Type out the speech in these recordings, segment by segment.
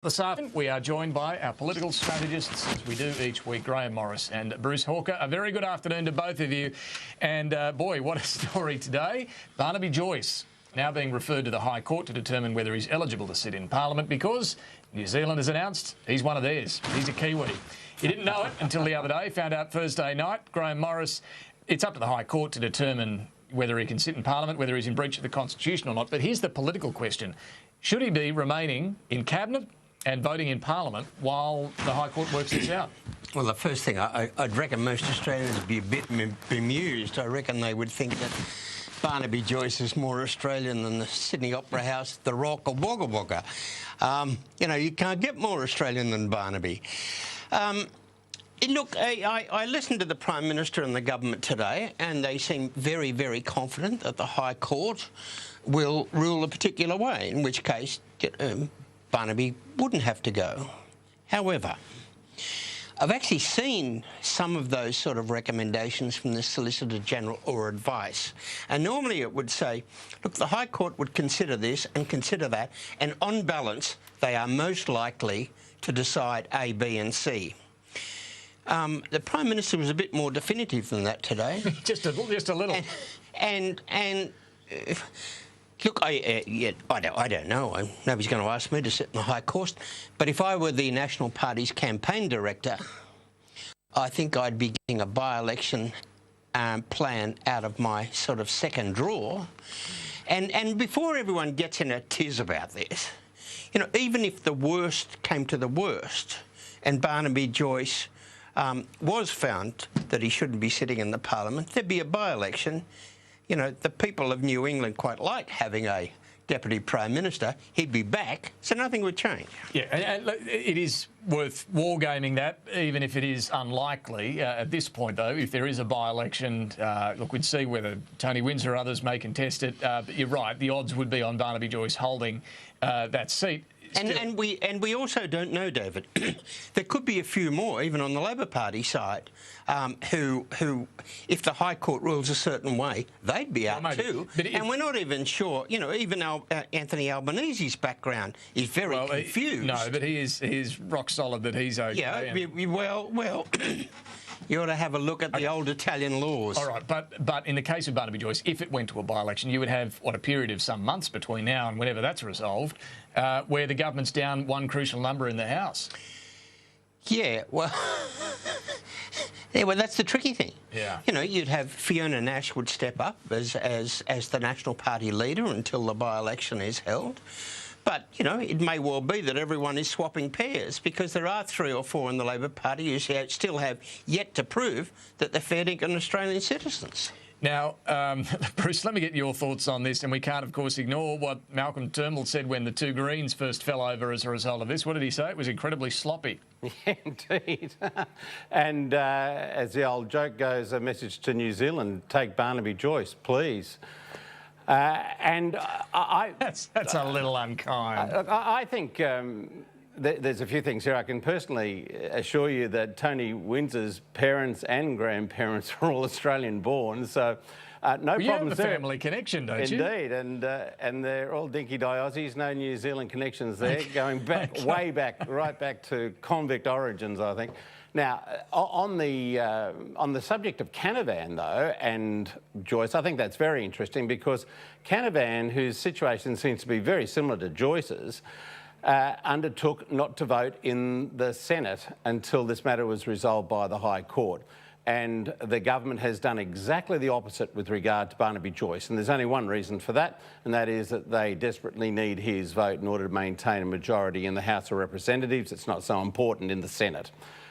This afternoon, we are joined by our political strategists, as we do each week, Grahame Morris and Bruce Hawker. A very good afternoon to both of you. And, boy, what a story today. Barnaby Joyce now being referred to the High Court to determine whether he's eligible to sit in Parliament because New Zealand has announced he's one of theirs. He's a Kiwi. He didn't know it until the other day, found out Thursday night. Grahame Morris, it's up to the High Court to determine whether he can sit in Parliament, whether he's in breach of the Constitution or not. But here's the political question. Should he be remaining in Cabinet and voting in Parliament while the High Court works this out? Well, the first thing, I'd reckon most Australians would be a bit bemused. I reckon they would think that Barnaby Joyce is more Australian than the Sydney Opera House, the Rock or Wagga Wagga. You know, you can't get more Australian than Barnaby. Look, I listened to the Prime Minister and the government today, and they seem very, very confident that the High Court will rule a particular way, in which case Barnaby wouldn't have to go. However, I've actually seen some of those sort of recommendations from the Solicitor General or advice. And normally it would say, look, the High Court would consider this and consider that, and on balance, they are most likely to decide A, B and C. The Prime Minister was a bit more definitive than that today. just a little. Look, I don't know. Nobody's going to ask me to sit in the High Court. But if I were the National Party's campaign director, I think I'd be getting a by-election plan out of my sort of second drawer. And before everyone gets in a tiz about this, you know, even if the worst came to the worst and Barnaby Joyce was found that he shouldn't be sitting in the Parliament, there'd be a by-election. You know, the people of New England quite like having a Deputy Prime Minister. He'd be back, so nothing would change. Yeah, and it is worth wargaming that, even if it is unlikely. At this point, though, if there is a by-election, look, we'd see whether Tony wins or others may contest it. But you're right, the odds would be on Barnaby Joyce holding that seat. And we also don't know, David. There could be a few more, even on the Labor Party side, who, if the High Court rules a certain way, they'd be out too. And we're not even sure. You know, even Anthony Albanese's background is very confused. No, but he is rock solid that he's okay. Yeah. Well. You ought to have a look at the old Italian laws. All right, but in the case of Barnaby Joyce, if it went to a by-election, you would have, a period of some months between now and whenever that's resolved, where the government's down one crucial number in the House. Yeah, well, that's the tricky thing. Yeah. You know, you'd have Fiona Nash would step up as the National Party leader until the by-election is held. But, you know, it may well be that everyone is swapping pairs because there are 3 or 4 in the Labor Party who still have yet to prove that they're fair dinkum Australian citizens. Now, Bruce, let me get your thoughts on this, and we can't, of course, ignore what Malcolm Turnbull said when the 2 Greens first fell over as a result of this. What did he say? It was incredibly sloppy. Yeah, indeed. And as the old joke goes, a message to New Zealand, take Barnaby Joyce, please. That's a little unkind. I think there's a few things here. I can personally assure you that Tony Windsor's parents and grandparents are all Australian-born, so no problems there. You have a family connection, don't you? Indeed, and they're all dinky-die Aussies, no New Zealand connections there, going back, way back, right back to convict origins, I think. Now, on the subject of Canavan, though, and Joyce, I think that's very interesting because Canavan, whose situation seems to be very similar to Joyce's, undertook not to vote in the Senate until this matter was resolved by the High Court. And the government has done exactly the opposite with regard to Barnaby Joyce. And there's only one reason for that, and that is that they desperately need his vote in order to maintain a majority in the House of Representatives. It's not so important in the Senate.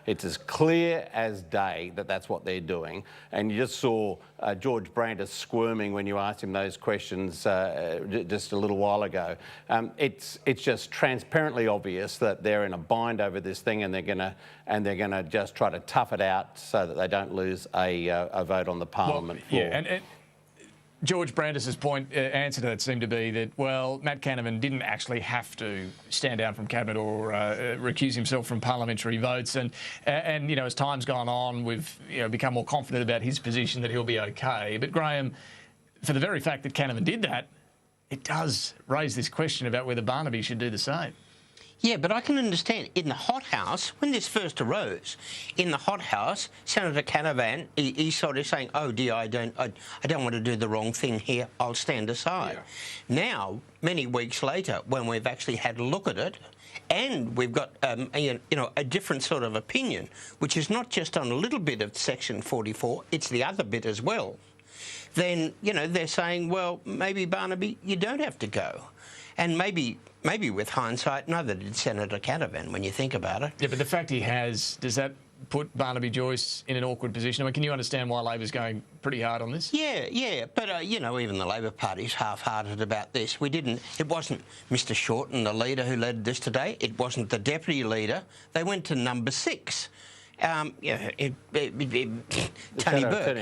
It's as clear as day that that's what they're doing. And you just saw George Brandis squirming when you asked him those questions just a little while ago. It's just transparently obvious that they're in a bind over this thing, and they're gonna just try to tough it out so that they don't lose a vote on the Parliament floor. Yeah, and George Brandis's answer to that seemed to be that, well, Matt Canavan didn't actually have to stand down from cabinet or recuse himself from parliamentary votes, and you know, as time's gone on, we've become more confident about his position that he'll be okay. But Grahame, for the very fact that Canavan did that, it does raise this question about whether Barnaby should do the same. Yeah, but I can understand in the hot house, when this first arose, in the hot house, Senator Canavan, he's sort of saying, oh dear, I don't want to do the wrong thing here, I'll stand aside. Yeah. Now, many weeks later, when we've actually had a look at it, and we've got a different sort of opinion, which is not just on a little bit of Section 44, it's the other bit as well, then, they're saying, well, maybe, Barnaby, you don't have to go. And maybe with hindsight, neither did Senator Canavan, when you think about it. Yeah, but the fact he has, does that put Barnaby Joyce in an awkward position? I mean, can you understand why Labor's going pretty hard on this? Yeah, but, even the Labor Party's half-hearted about this. It wasn't Mr Shorten, the leader, who led this today. It wasn't the deputy leader. They went to number 6. Tony Burke,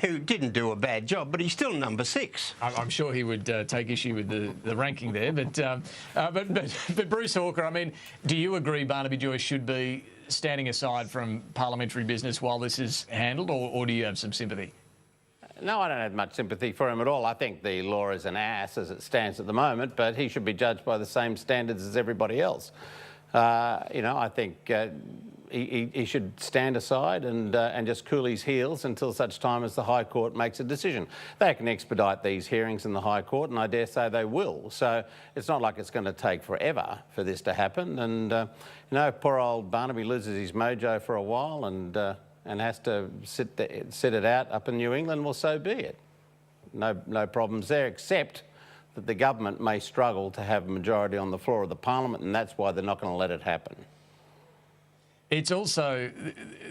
who didn't do a bad job, but he's still number 6. I'm sure he would take issue with the ranking there, but Bruce Hawker, I mean, do you agree Barnaby Joyce should be standing aside from parliamentary business while this is handled, or do you have some sympathy? No, I don't have much sympathy for him at all. I think the law is an ass as it stands at the moment, but he should be judged by the same standards as everybody else. I think he should stand aside and just cool his heels until such time as the High Court makes a decision. They can expedite these hearings in the High Court, and I dare say they will. So it's not like it's going to take forever for this to happen. And poor old Barnaby loses his mojo for a while and has to sit it out up in New England. Well, so be it. No problems there, except that the government may struggle to have a majority on the floor of the Parliament, and that's why they're not going to let it happen. It's also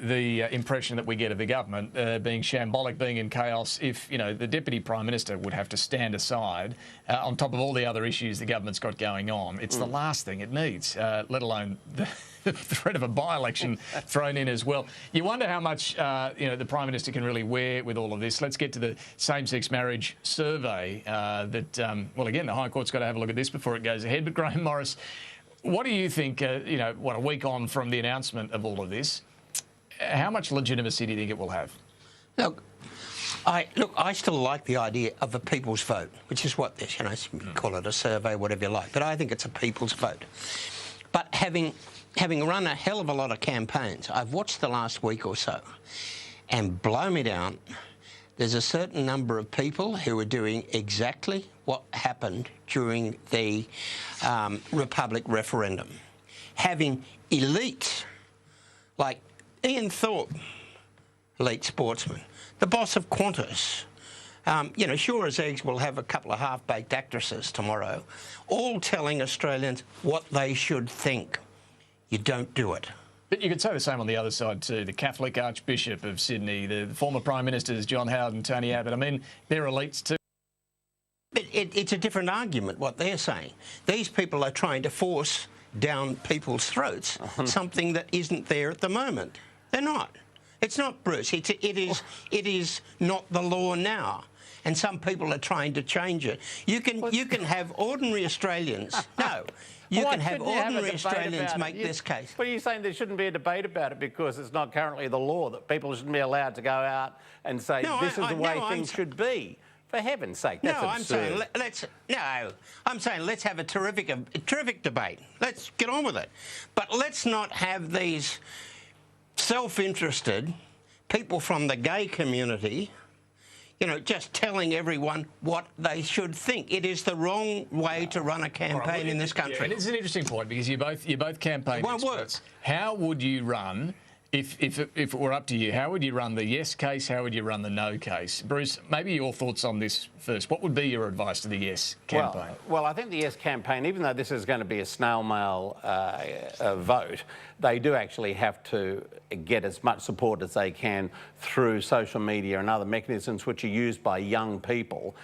the impression that we get of the government being shambolic, being in chaos, if, the Deputy Prime Minister would have to stand aside on top of all the other issues the government's got going on. It's the last thing it needs, let alone the threat of a by-election thrown in as well. You wonder how much, the Prime Minister can really wear with all of this. Let's get to the same-sex marriage survey again, the High Court's got to have a look at this before it goes ahead. But Grahame Morris, what do you think, a week on from the announcement of all of this, how much legitimacy do you think it will have? Look, I still like the idea of a people's vote, which is what this, call it a survey, whatever you like, but I think it's a people's vote. But having run a hell of a lot of campaigns, I've watched the last week or so, and blow me down, there's a certain number of people who are doing exactly what happened during the Republic referendum. Having elites like Ian Thorpe, elite sportsman, the boss of Qantas, sure as eggs we'll have a couple of half-baked actresses tomorrow, all telling Australians what they should think. You don't do it. But you could say the same on the other side too. The Catholic Archbishop of Sydney, the former Prime Ministers John Howard and Tony Abbott. I mean, they're elites too. But it's a different argument, what they're saying. These people are trying to force down people's throats something that isn't there at the moment. They're not. It's not, Bruce. It is not the law now. And some people are trying to change it. You can have ordinary Australians. No. You can have ordinary Australians make this case. But are you saying there shouldn't be a debate about it because it's not currently the law, that people shouldn't be allowed to go out and say this is the way things should be? For heaven's sake, that's absurd. I'm saying let's have a terrific debate. Let's get on with it. But let's not have these self-interested people from the gay community, just telling everyone what they should think. It is the wrong way to run a campaign in this country. And it's an interesting point because you're both campaign experts. How would you run, if it were up to you, how would you run the yes case? How would you run the no case? Bruce, maybe your thoughts on this first. What would be your advice to the yes campaign? Well, I think the yes campaign, even though this is going to be a snail mail vote, they do actually have to get as much support as they can through social media and other mechanisms which are used by young people.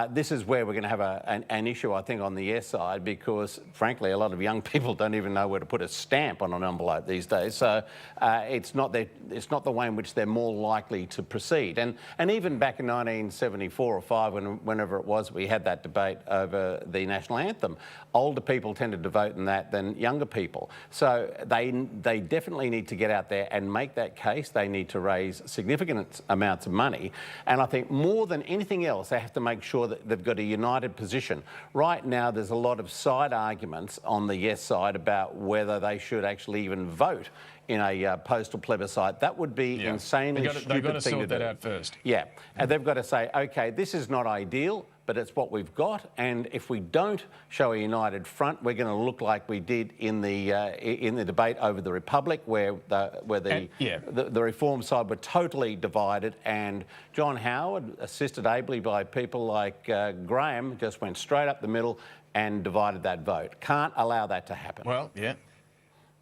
This is where we're going to have an issue, I think, on the yes side, because, frankly, a lot of young people don't even know where to put a stamp on an envelope these days. So it's not the way in which they're more likely to proceed. And even back in 1974 or 5, whenever it was, we had that debate over the national anthem. Older people tended to vote in that than younger people. So they definitely need to get out there and make that case. They need to raise significant amounts of money. And I think more than anything else, they have to make sure sure that they've got a united position. Right now, there's a lot of side arguments on the yes side about whether they should actually even vote in a postal plebiscite. That would be insanely stupid thing to do. They've got to sort that out first. Yeah, and they've got to say, OK, this is not ideal, but it's what we've got, and if we don't show a united front, we're going to look like we did in the debate over the Republic, where the Reform side were totally divided, and John Howard, assisted ably by people like Grahame, just went straight up the middle and divided that vote. Can't allow that to happen. Well, yeah.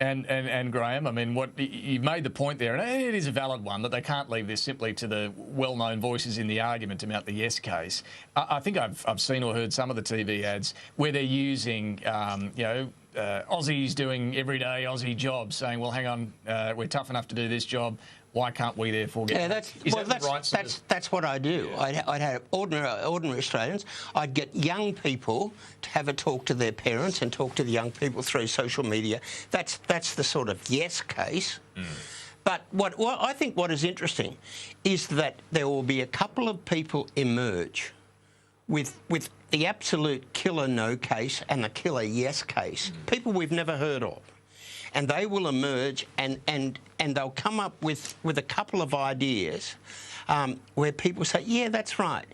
And Grahame, I mean, what you've made the point there, and it is a valid one, that they can't leave this simply to the well-known voices in the argument about the yes case. I think I've seen or heard some of the TV ads where they're using, Aussies doing everyday Aussie jobs, saying, well, hang on, we're tough enough to do this job. Why can't we therefore get? Yeah, that's what I do. Yeah. I'd have ordinary Australians. I'd get young people to have a talk to their parents and talk to the young people through social media. That's the sort of yes case. But what I think what is interesting is that there will be a couple of people emerge with the absolute killer no case and the killer yes case. People we've never heard of. And they will emerge and they'll come up with a couple of ideas where people say, yeah, that's right.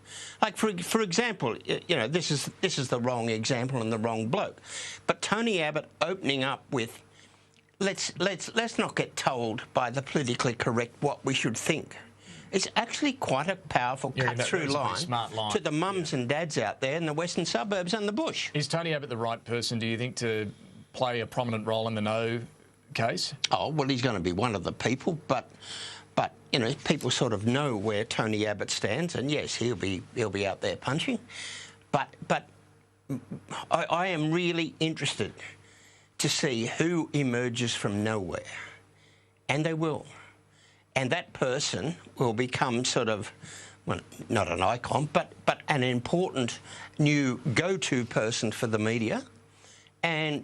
Like, for example, this is the wrong example and the wrong bloke. But Tony Abbott opening up with, let's not get told by the politically correct what we should think. It's actually quite a powerful cut-through line to the mums and dads out there in the western suburbs and the bush. Is Tony Abbott the right person, do you think, to play a prominent role in the no case? Oh, well, he's going to be one of the people, but people sort of know where Tony Abbott stands, and yes, he'll be out there punching. But I am really interested to see who emerges from nowhere, and they will. And that person will become sort of, well, not an icon, but an important new go-to person for the media. And,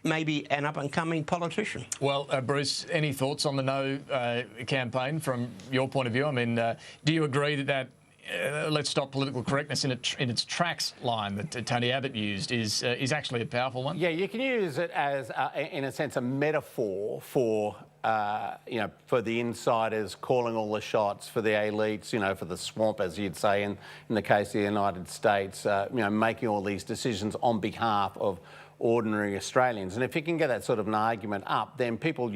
maybe an up-and-coming politician. Well, Bruce, any thoughts on the no campaign from your point of view? I mean, do you agree that let's stop political correctness in its tracks line that Tony Abbott used is actually a powerful one? Yeah, you can use it as, in a sense, a metaphor for for the insiders calling all the shots, for the elites, for the swamp, as you'd say in the case of the United States, making all these decisions on behalf of ordinary Australians. And if you can get that sort of an argument up, then people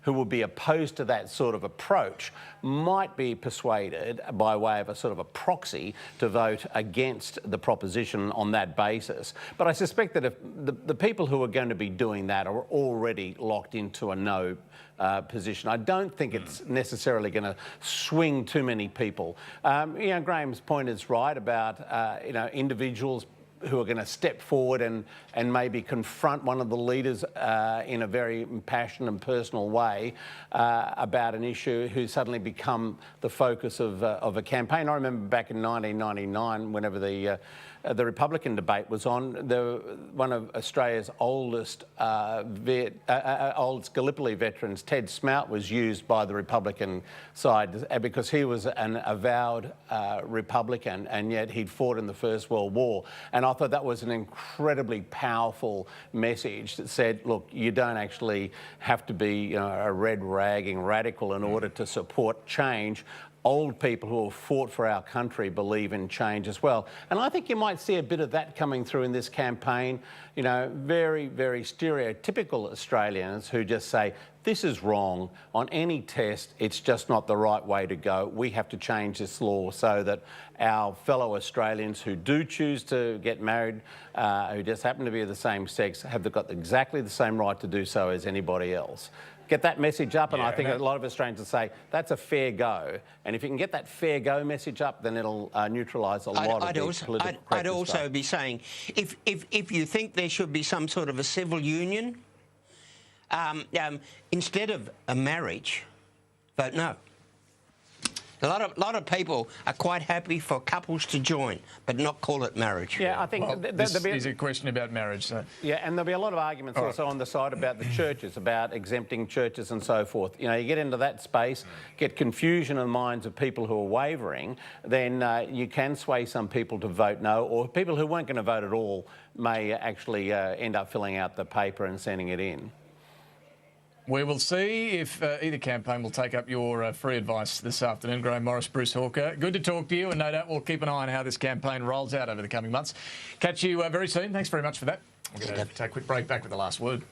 who would be opposed to that sort of approach might be persuaded by way of a sort of a proxy to vote against the proposition on that basis. But I suspect that if the people who are going to be doing that are already locked into a no position, I don't think it's necessarily going to swing too many people. Grahame's point is right about individuals who are going to step forward and maybe confront one of the leaders in a very passionate and personal way about an issue, who suddenly become the focus of a campaign. I remember back in 1999, whenever the Republican debate was on, one of Australia's oldest Gallipoli veterans, Ted Smout, was used by the Republican side because he was an avowed Republican, and yet he'd fought in the First World War. And I thought that was an incredibly powerful message that said, look, you don't actually have to be a red-ragging radical in order to support change. Old people who have fought for our country believe in change as well. And I think you might see a bit of that coming through in this campaign. Very, very stereotypical Australians who just say, this is wrong. On any test, it's just not the right way to go. We have to change this law so that our fellow Australians who do choose to get married, who just happen to be of the same sex, have got exactly the same right to do so as anybody else. Get that message up, and I think a lot of Australians will say that's a fair go. And if you can get that fair go message up, then it'll neutralise a lot of the political correctness. I'd also be saying, if you think there should be some sort of a civil union, instead of a marriage, vote no. A lot of people are quite happy for couples to join, but not call it marriage. Yeah, I think Well, this is a question about marriage. So. Yeah, and there'll be a lot of arguments also on the side about the churches, about exempting churches and so forth. You know, you get into that space, get confusion in the minds of people who are wavering, then you can sway some people to vote no, or people who weren't going to vote at all may actually end up filling out the paper and sending it in. We will see if either campaign will take up your free advice this afternoon. Grahame Morris, Bruce Hawker, good to talk to you, and no doubt we'll keep an eye on how this campaign rolls out over the coming months. Catch you very soon. Thanks very much for that. We're going to take a quick break. Back with the last word.